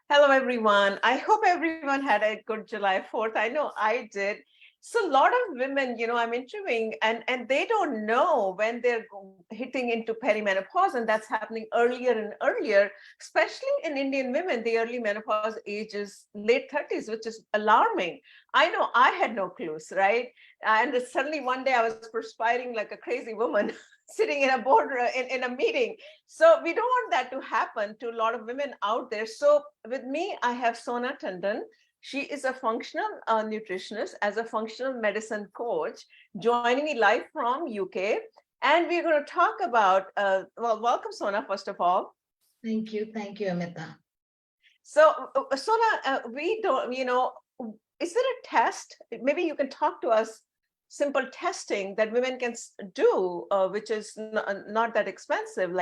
Hello, everyone. I hope everyone had a good July 4th. I know I did. So a lot of women, I'm interviewing and they don't know when they're hitting into perimenopause, and that's happening earlier and earlier, especially in Indian women. The early menopause age is late 30s, which is alarming. I know I had no clues, right? And suddenly one day I was perspiring like a crazy woman sitting in a board in a meeting. So we don't want that to happen to a lot of women out there. So with me, I have Sona Tandon. She is a functional nutritionist as a functional medicine coach, joining me live from UK. And we're going to talk about, welcome Sona, first of all. Thank you. Thank you, Amita. So Sona, we don't, is there a test? Maybe you can talk to us simple testing that women can do, which is not that expensive,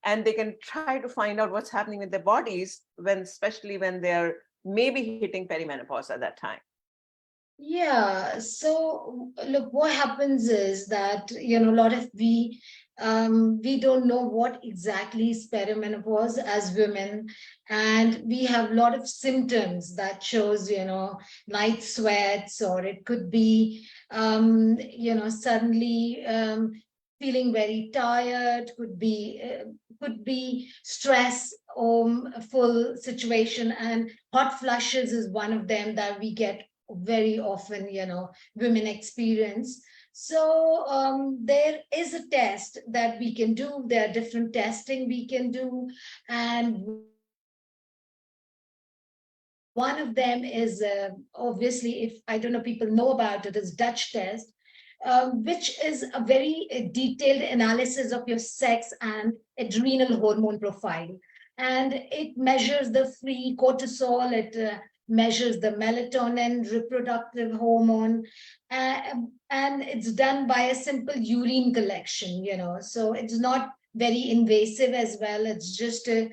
and they can try to find out what's happening with their bodies especially when they're maybe hitting perimenopause at that time. Yeah. So look, what happens is that, a lot of we don't know what exactly is perimenopause as women, and we have a lot of symptoms that shows, night sweats, or it could be, suddenly feeling very tired, could be stress, full situation, and hot flushes is one of them that we get very often, women experience. So there is a test that we can do. There are different testing we can do, and one of them is, obviously, if I don't know people know about it, is Dutch test, which is a very detailed analysis of your sex and adrenal hormone profile. And it measures the free cortisol, it measures the melatonin, reproductive hormone, uh, and it's done by a simple urine collection, so it's not very invasive as well. It's just a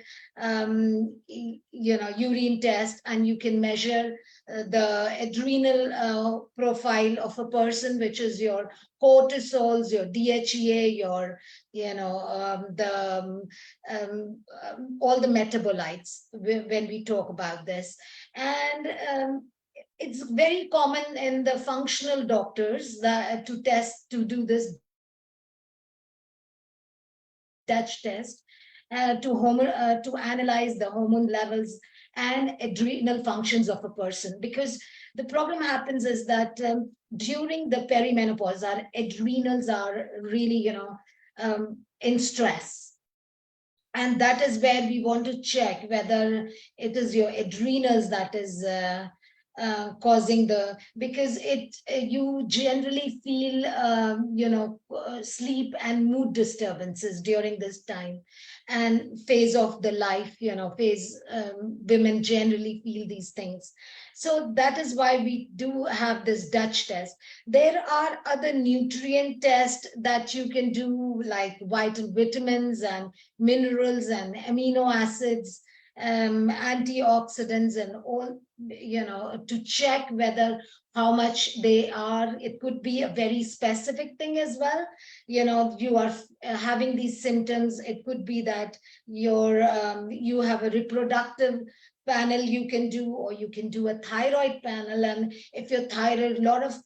urine test, and you can measure the adrenal profile of a person, which is your cortisols, your DHEA, your the all the metabolites when we talk about this. And it's very common in the functional doctors that to do this Dutch test, to analyze the hormone levels and adrenal functions of a person. Because the problem happens is that during the perimenopause, our adrenals are really, in stress. And that is where we want to check whether it is your adrenals that is causing the, because it you generally feel sleep and mood disturbances during this time and phase of the life, phase, women generally feel these things. So that is why we do have this Dutch test. There are other nutrient tests that you can do, like vitamins and minerals and amino acids, antioxidants, and all, to check whether how much they are. It could be a very specific thing as well. You are having these symptoms. It could be that you have a reproductive panel you can do, or you can do a thyroid panel. And if your thyroid, a lot of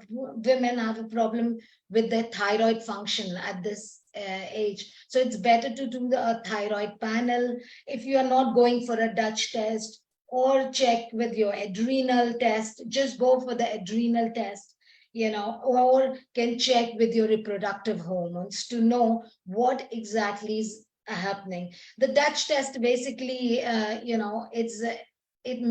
women have a problem with their thyroid function at this age. So it's better to do the thyroid panel. If you are not going for a Dutch test, or check with your adrenal test, just go for the adrenal test, or can check with your reproductive hormones to know what exactly is happening. The Dutch test basically, it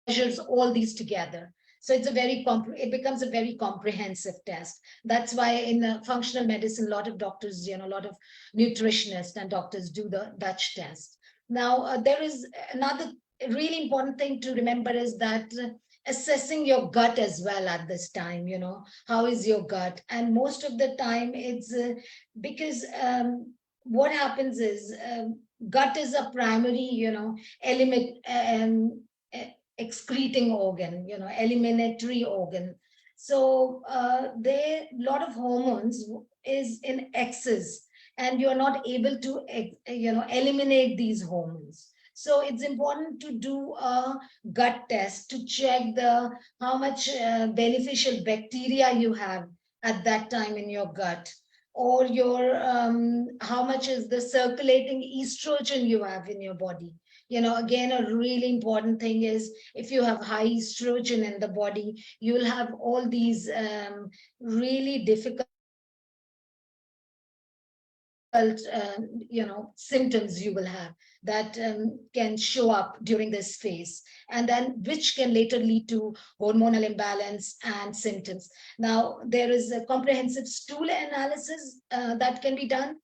measures all these together. So it becomes a very comprehensive test. That's why in functional medicine, a lot of doctors, a lot of nutritionists and doctors do the Dutch test. Now, there is another really important thing to remember is that assessing your gut as well at this time, how is your gut? And most of the time it's because what happens is, gut is a primary, element, excreting organ, eliminatory organ. So there, a lot of hormones is in excess, and you're not able to eliminate these hormones. So it's important to do a gut test to check the how much beneficial bacteria you have at that time in your gut, or your how much is the circulating estrogen you have in your body. Again, a really important thing is if you have high estrogen in the body, you will have all these really difficult symptoms you will have that can show up during this phase, and then which can later lead to hormonal imbalance and symptoms. Now, there is a comprehensive stool analysis that can be done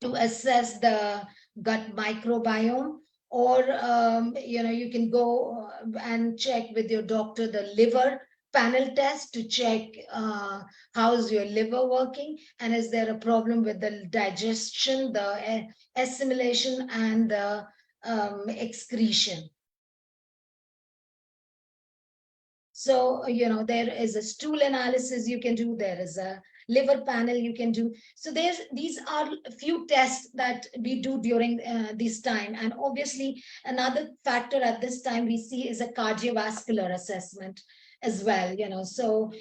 to assess the gut microbiome, or you can go and check with your doctor the liver panel test to check how's your liver working, and is there a problem with the digestion, the assimilation, and the excretion. So, there is a stool analysis you can do, there is a liver panel you can do. So these are a few tests that we do during this time. And obviously, another factor at this time we see is a cardiovascular assessment as well. So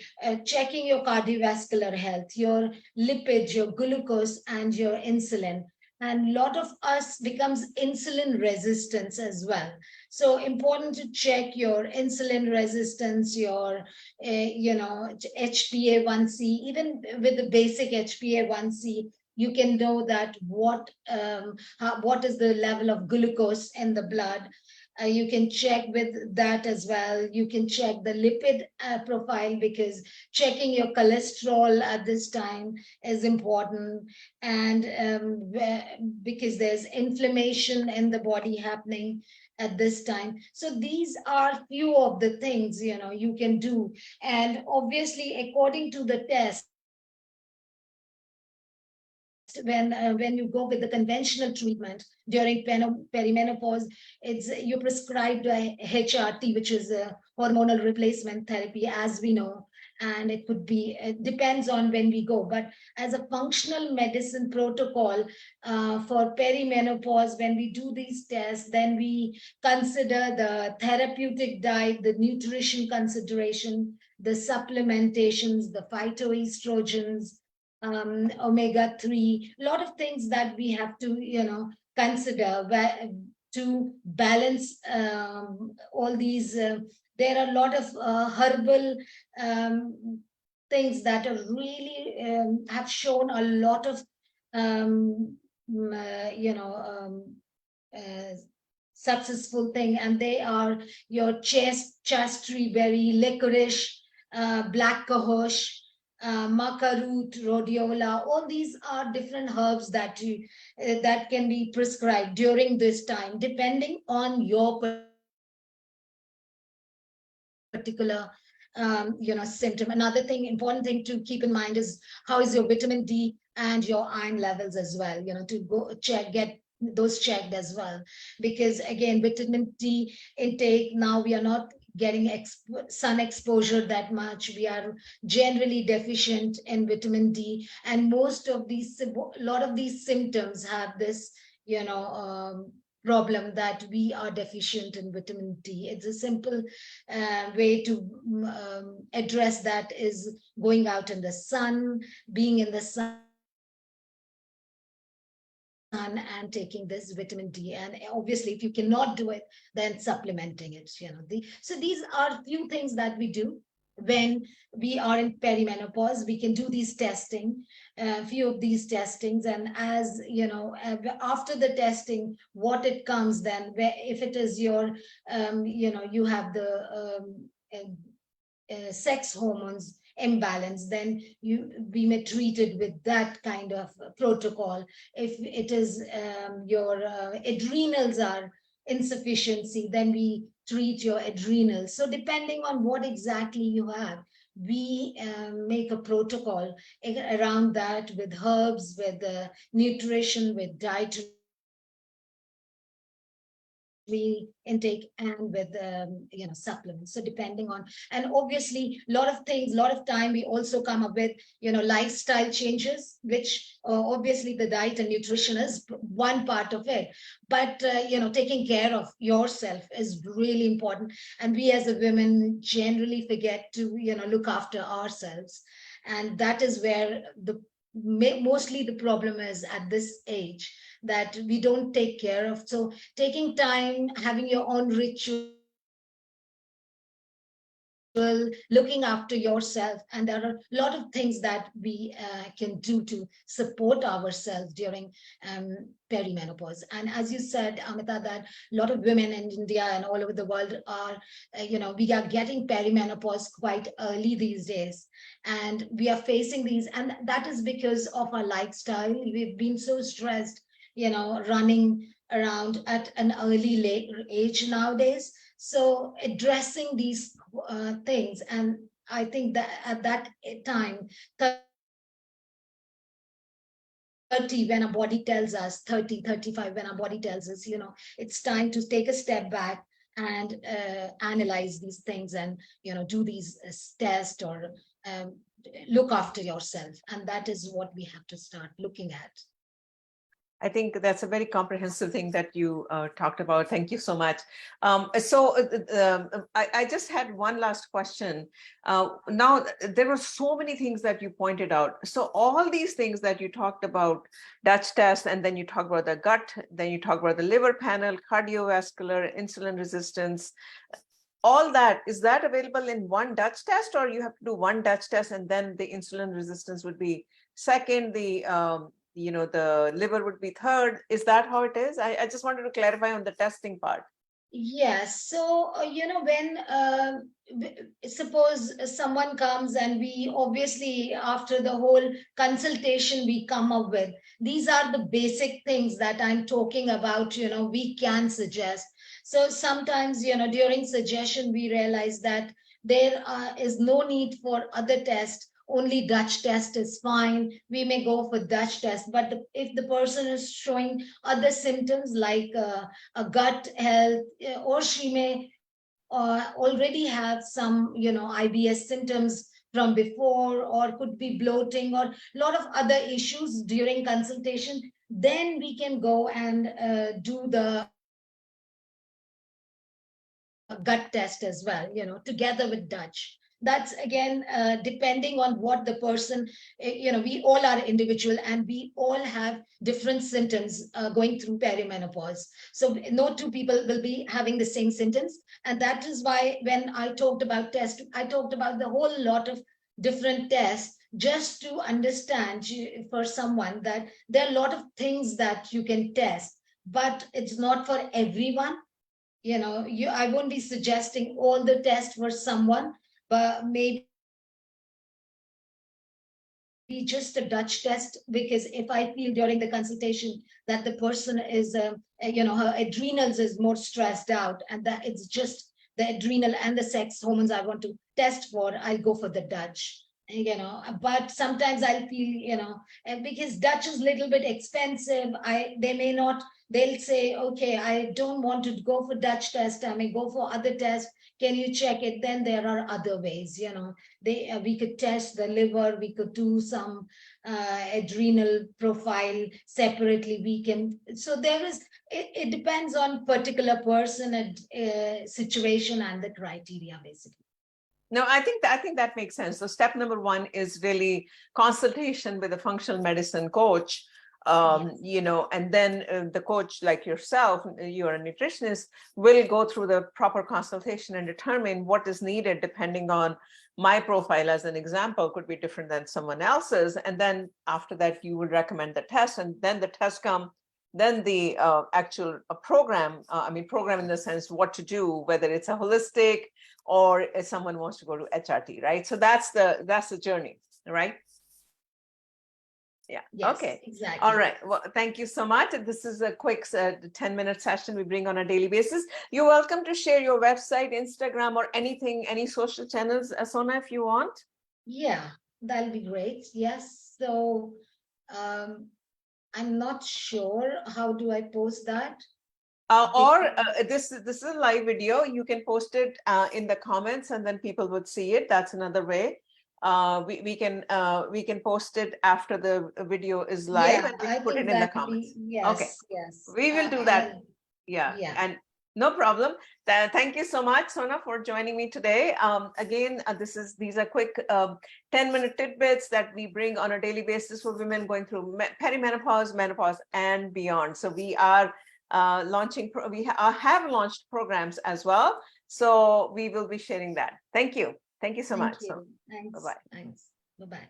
checking your cardiovascular health, your lipids, your glucose, and your insulin. And a lot of us becomes insulin resistance as well. So important to check your insulin resistance, your HbA1c. Even with the basic HbA1c, you can know that what is the level of glucose in the blood. You can check with that as well. You can check the lipid profile, because checking your cholesterol at this time is important. And because there's inflammation in the body happening at this time. So these are few of the things you can do. And obviously, according to the test, when you go with the conventional treatment during perimenopause, it's you prescribed a HRT, which is a hormonal replacement therapy, as we know. And it depends on when we go, but as a functional medicine protocol for perimenopause, when we do these tests, then we consider the therapeutic diet, the nutrition consideration, the supplementations, the phytoestrogens, omega-3, a lot of things that we have to consider to balance all these. There are a lot of herbal things that are really have shown a lot of successful thing, and they are your chastery berry, licorice, black cohosh, maca root, rhodiola. All these are different herbs that that can be prescribed during this time, depending on your particular symptom. Another thing, important thing to keep in mind is how is your vitamin D and your iron levels as well. To go get those checked as well, because again, vitamin D intake, now we are not getting sun exposure that much. We are generally deficient in vitamin D, and most of these, a lot of these symptoms have this problem that we are deficient in vitamin D. It's a simple way to address that is going out in the sun, being in the sun, and taking this vitamin D. And obviously, if you cannot do it, then supplementing it. So these are few things that we do when we are in perimenopause. We can do these testing, few of these testings, and as after the testing, what it comes then, if it is your you have the sex hormones imbalance, then we may treat it with that kind of protocol. If it is your adrenals are insufficiency, then we treat your adrenals. So depending on what exactly you have, we make a protocol around that, with herbs, with nutrition, with dietary intake and with supplements. So depending on, and obviously a lot of things, a lot of time we also come up with lifestyle changes, which obviously the diet and nutrition is one part of it, but taking care of yourself is really important, and we as a women generally forget to look after ourselves, and that is where the mostly the problem is at this age, that we don't take care of. So taking time, having your own ritual, looking after yourself, and there are a lot of things that we can do to support ourselves during perimenopause. And as you said, Amita, that a lot of women in India and all over the world are, we are getting perimenopause quite early these days, and we are facing these, and that is because of our lifestyle. We've been so stressed, running around at an early late age nowadays. So addressing these things, and I think that at that time, 30, when our body tells us, 35, when our body tells us, it's time to take a step back and analyze these things, and do these tests, or um, look after yourself, and that is what we have to start looking at. I think that's a very comprehensive thing that you talked about. Thank you so much. I just had one last question. Now, there were so many things that you pointed out. So all these things that you talked about, Dutch test, and then you talk about the gut, then you talk about the liver panel, cardiovascular, insulin resistance, all that, is that available in one Dutch test, or you have to do one Dutch test and then the insulin resistance would be second, the liver would be third? Is that how it is? I just wanted to clarify on the testing part. Yes. So, when suppose someone comes, and we obviously, after the whole consultation, we come up with these are the basic things that I'm talking about, we can suggest. So sometimes, during suggestion, we realize that there is no need for other tests. Only Dutch test is fine. We may go for Dutch test. But if the person is showing other symptoms like a gut health, or she may already have some IBS symptoms from before, or could be bloating, or a lot of other issues during consultation, then we can go and do the gut test as well, together with Dutch. That's again depending on what the person, we all are individual, and we all have different symptoms going through perimenopause. So no two people will be having the same symptoms. And that is why when I talked about test, I talked about the whole lot of different tests, just to understand for someone that there are a lot of things that you can test, but it's not for everyone. I won't be suggesting all the tests for someone, but maybe just a Dutch test, because if I feel during the consultation that the person is her adrenals is more stressed out, and that it's just the adrenal and the sex hormones I want to test for, I'll go for the Dutch. But sometimes I'll feel, because Dutch is a little bit expensive, they'll say, okay, I don't want to go for Dutch test, I may go for other tests, can you check it? Then there are other ways, we could test the liver, we could do some adrenal profile separately, we can, so there is, it depends on particular person and situation and the criteria, basically. No, I think that makes sense. So step number one is really consultation with a functional medicine coach. And then the coach, like yourself, you're a nutritionist, will go through the proper consultation and determine what is needed depending on my profile, as an example, could be different than someone else's. And then after that, you would recommend the test, and then the tests come, then the actual program, program in the sense what to do, whether it's a holistic or if someone wants to go to HRT, right? So that's the journey, right? Yeah. Yes, okay. exactly. All right. Well, thank you so much. This is a quick 10-minute session we bring on a daily basis. You're welcome to share your website, Instagram, or anything, any social channels, Sona, if you want. Yeah, that'll be great. Yes. So I'm not sure how do I post that. This is a live video. You can post it in the comments, and then people would see it. That's another way. We can post it after the video is live, Yeah, and we I put it think in the that will comments. be, Okay, yes, yes. we will do that. Yeah, Yeah. and no problem. Thank you so much, Sona, for joining me today. Again, these are quick 10-minute tidbits that we bring on a daily basis for women going through perimenopause, menopause, and beyond. So we are have launched programs as well. So we will be sharing that. Thank you. Thank you so Thank much. So, you. Thanks. bye-bye. Thanks. Bye-bye.